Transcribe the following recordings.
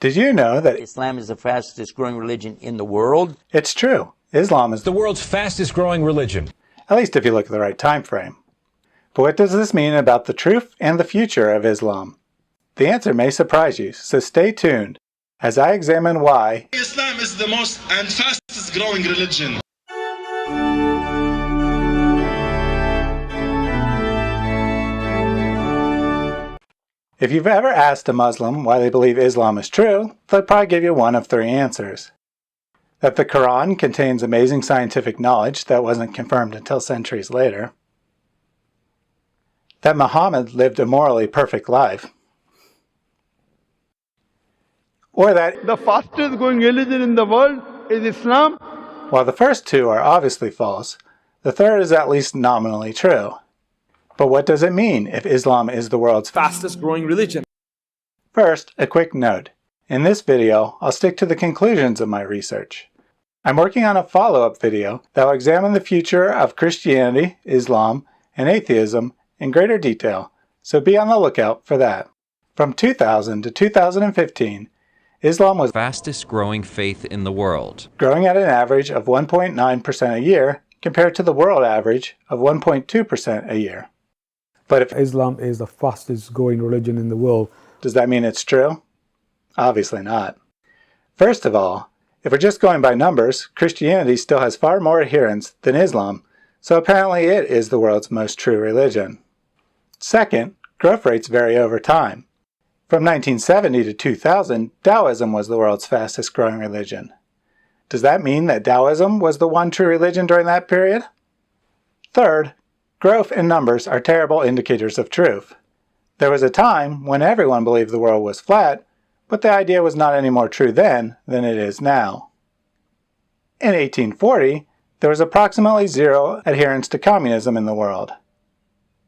Did you know that Islam is the fastest growing religion in the world? It's true. Islam is the world's fastest growing religion. At least if you look at the right time frame. But what does this mean about the truth and the future of Islam? The answer may surprise you, so stay tuned as I examine why Islam is the most and fastest growing religion. If you've ever asked a Muslim why they believe Islam is true, they'll probably give you one of three answers. That the Quran contains amazing scientific knowledge that wasn't confirmed until centuries later. That Muhammad lived a morally perfect life. Or that the fastest growing religion in the world is Islam. While the first two are obviously false, the third is at least nominally true. But what does it mean if Islam is the world's fastest growing religion? First, a quick note. In this video, I'll stick to the conclusions of my research. I'm working on a follow-up video that will examine the future of Christianity, Islam, and atheism in greater detail, so be on the lookout for that. From 2000 to 2015, Islam was the fastest growing faith in the world, growing at an average of 1.9% a year compared to the world average of 1.2% a year. But if Islam is the fastest growing religion in the world, does that mean it's true? Obviously not. First of all, if we're just going by numbers, Christianity still has far more adherents than Islam, so apparently it is the world's most true religion. Second, growth rates vary over time. From 1970 to 2000, Taoism was the world's fastest growing religion. Does that mean that Taoism was the one true religion during that period? Third, growth and numbers are terrible indicators of truth. There was a time when everyone believed the world was flat, but the idea was not any more true then than it is now. In 1840, there was approximately zero adherence to communism in the world.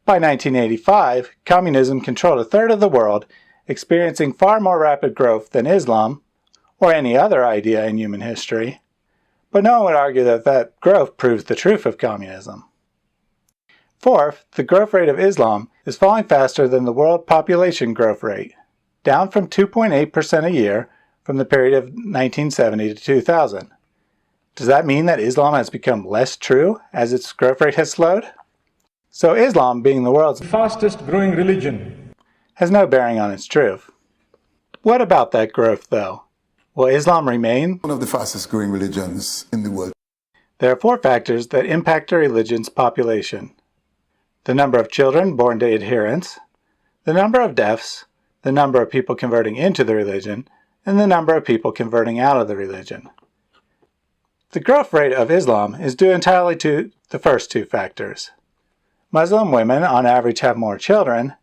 By 1985, communism controlled a third of the world, experiencing far more rapid growth than Islam, or any other idea in human history. But no one would argue that that growth proves the truth of communism. Fourth, the growth rate of Islam is falling faster than the world population growth rate, down from 2.8% a year from the period of 1970 to 2000. Does that mean that Islam has become less true as its growth rate has slowed? So Islam, being the world's fastest growing religion, has no bearing on its truth. What about that growth, though? Will Islam remain one of the fastest growing religions in the world? There are four factors that impact a religion's population: the number of children born to adherents, the number of deaths, the number of people converting into the religion, and the number of people converting out of the religion. The growth rate of Islam is due entirely to the first two factors. Muslim women on average have more children,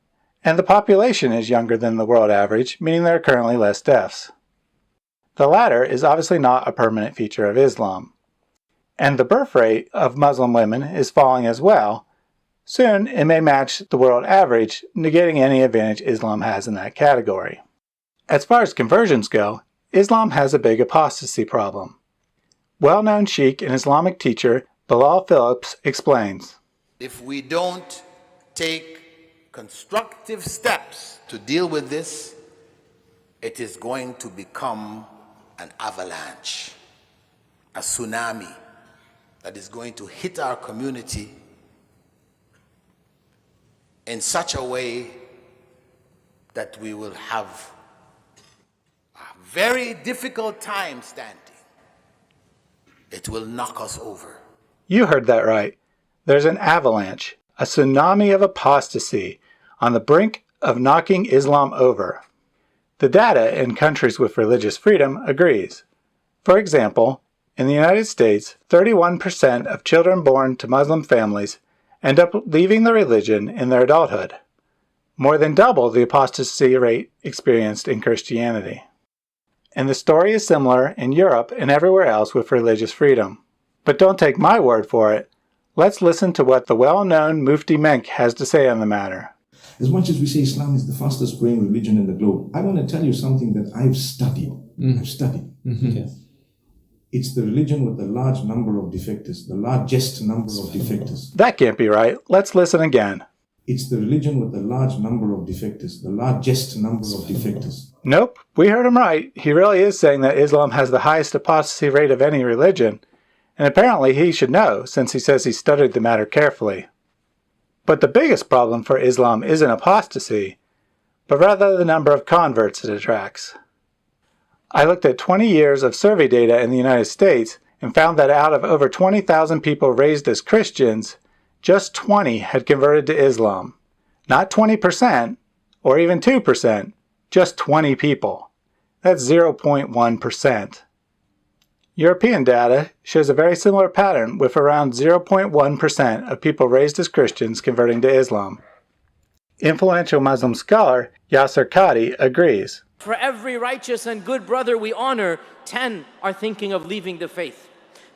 and the population is younger than the world average, meaning there are currently less deaths. The latter is obviously not a permanent feature of Islam. And the birth rate of Muslim women is falling as well. Soon it may match the world average, negating any advantage Islam has in that category. As far as conversions go, Islam has a big apostasy problem. Well-known Sheikh and Islamic teacher Bilal Phillips explains, if we don't take constructive steps to deal with this, it is going to become an avalanche, a tsunami that is going to hit our community in such a way that we will have a very difficult time standing. It will knock us over. You heard that right. There's an avalanche, a tsunami of apostasy, on the brink of knocking Islam over. The data in countries with religious freedom agrees. For example, in the United States, 31% of children born to Muslim families end up leaving the religion in their adulthood, more than double the apostasy rate experienced in Christianity. And the story is similar in Europe and everywhere else with religious freedom. But don't take my word for it. Let's listen to what the well-known Mufti Menk has to say on the matter. As much as we say Islam is the fastest growing religion in the globe, I want to tell you something that I've studied. Okay. It's the religion with the large number of defectors, the largest number of defectors. That can't be right. Let's listen again. It's the religion with the large number of defectors, the largest number of defectors. Nope, we heard him right. He really is saying that Islam has the highest apostasy rate of any religion, and apparently he should know, since he says he studied the matter carefully. But the biggest problem for Islam isn't apostasy, but rather the number of converts it attracts. I looked at 20 years of survey data in the United States and found that out of over 20,000 people raised as Christians, just 20 had converted to Islam. Not 20%, or even 2%, just 20 people. That's 0.1%. European data shows a very similar pattern, with around 0.1% of people raised as Christians converting to Islam. Influential Muslim scholar Yasser Qadi agrees. For every righteous and good brother we honor, 10 are thinking of leaving the faith.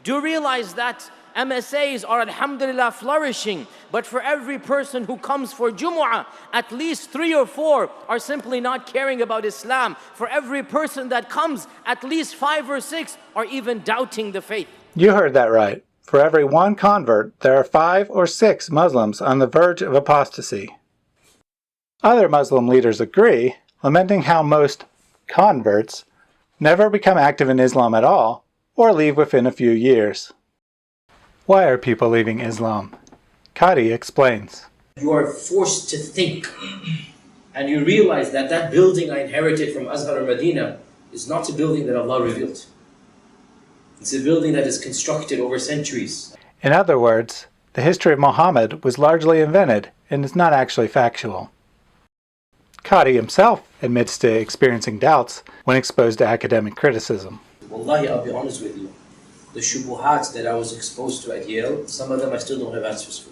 Do realize that MSAs are alhamdulillah flourishing, but for every person who comes for Jumu'ah, at least 3 or 4 are simply not caring about Islam. For every person that comes, at least 5 or 6 are even doubting the faith. You heard that right. For every one convert, there are 5 or 6 Muslims on the verge of apostasy. Other Muslim leaders agree, lamenting how most converts never become active in Islam at all, or leave within a few years. Why are people leaving Islam? Qadi explains. You are forced to think, and you realize that that building I inherited from Azhar or Medina is not a building that Allah revealed. It's a building that is constructed over centuries. In other words, the history of Muhammad was largely invented and is not actually factual. Qadi himself admits to experiencing doubts when exposed to academic criticism. Wallahi, I'll be honest with you. The shubuhat that I was exposed to at Yale, some of them I still don't have answers for.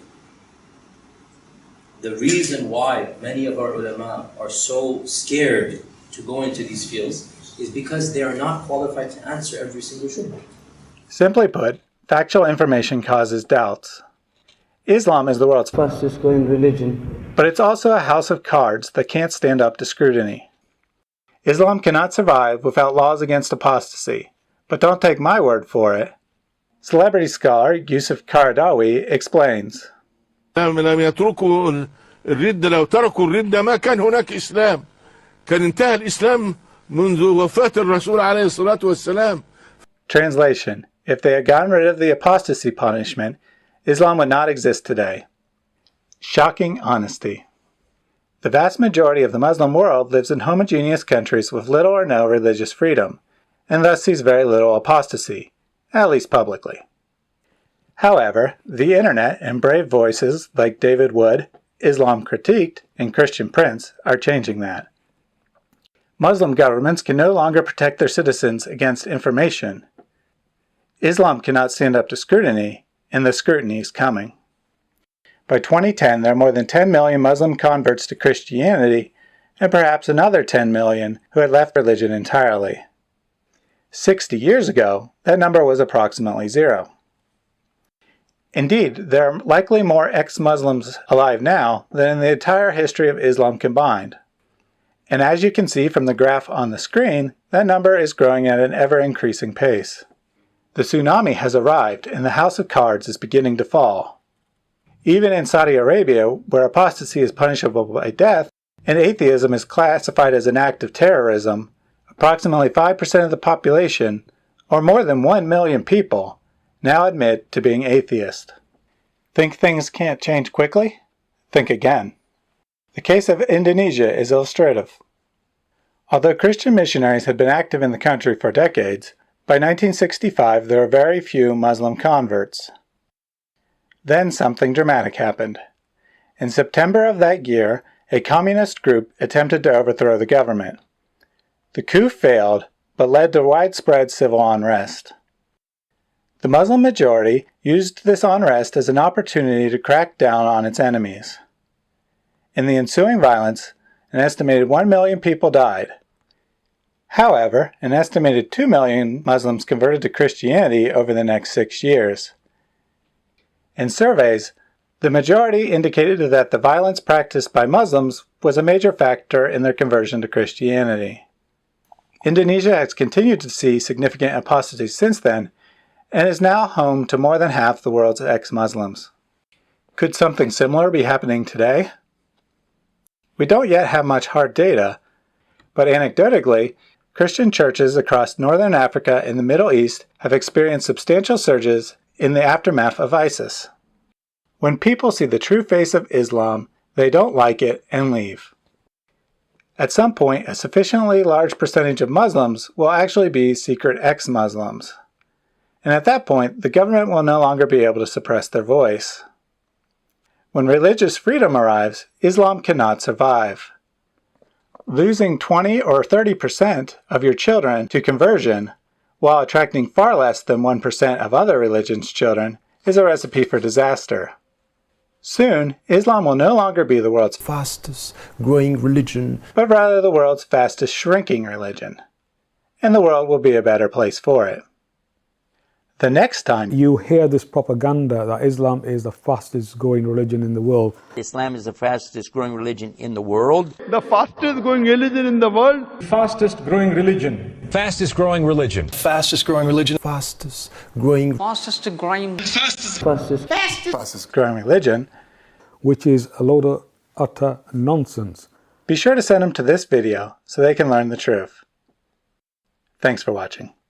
The reason why many of our ulama are so scared to go into these fields is because they are not qualified to answer every single shubha. Simply put, factual information causes doubts. Islam is the world's fastest growing religion, but it's also a house of cards that can't stand up to scrutiny. Islam cannot survive without laws against apostasy. But don't take my word for it. Celebrity scholar Yusuf Qaradawi explains. لم يتركوا الردة لو تركوا الردة ما كان هناك إسلام. كان انتهى الإسلام منذ وفاة الرسول عليه الصلاة والسلام. Translation: If they had gotten rid of the apostasy punishment, Islam would not exist today. Shocking honesty. The vast majority of the Muslim world lives in homogeneous countries with little or no religious freedom, and thus sees very little apostasy, at least publicly. However, the internet and brave voices like David Wood, Islam Critiqued, and Christian Prince are changing that. Muslim governments can no longer protect their citizens against information. Islam cannot stand up to scrutiny, and the scrutiny is coming. By 2010, there are more than 10 million Muslim converts to Christianity, and perhaps another 10 million who had left religion entirely. 60 years ago, that number was approximately 0. Indeed, there are likely more ex-Muslims alive now than in the entire history of Islam combined. And as you can see from the graph on the screen, that number is growing at an ever-increasing pace. The tsunami has arrived and the house of cards is beginning to fall. Even in Saudi Arabia, where apostasy is punishable by death and atheism is classified as an act of terrorism, approximately 5% of the population, or more than 1 million people, now admit to being atheist. Think things can't change quickly? Think again. The case of Indonesia is illustrative. Although Christian missionaries had been active in the country for decades, by 1965 there were very few Muslim converts. Then something dramatic happened. In September of that year, a communist group attempted to overthrow the government. The coup failed, but led to widespread civil unrest. The Muslim majority used this unrest as an opportunity to crack down on its enemies. In the ensuing violence, an estimated 1 million people died. However, an estimated 2 million Muslims converted to Christianity over the next 6 years. In surveys, the majority indicated that the violence practiced by Muslims was a major factor in their conversion to Christianity. Indonesia has continued to see significant apostasy since then, and is now home to more than half the world's ex-Muslims. Could something similar be happening today? We don't yet have much hard data, but anecdotally, Christian churches across northern Africa and the Middle East have experienced substantial surges in the aftermath of ISIS. When people see the true face of Islam, they don't like it and leave. At some point, a sufficiently large percentage of Muslims will actually be secret ex-Muslims. And at that point, the government will no longer be able to suppress their voice. When religious freedom arrives, Islam cannot survive. Losing 20 or 30% of your children to conversion, while attracting far less than 1% of other religions' children, is a recipe for disaster. Soon, Islam will no longer be the world's fastest growing religion, but rather the world's fastest shrinking religion. And the world will be a better place for it. The next time you hear this propaganda that Islam is the fastest growing religion in the world, Islam is the fastest growing religion in the world. The fastest growing religion in the world. Fastest growing religion. Fastest growing religion. Fastest growing religion. Fastest growing. Fastest growing. fastest growing religion, which is a load of utter nonsense. Be sure to send them to this video so they can learn the truth. Thanks for watching.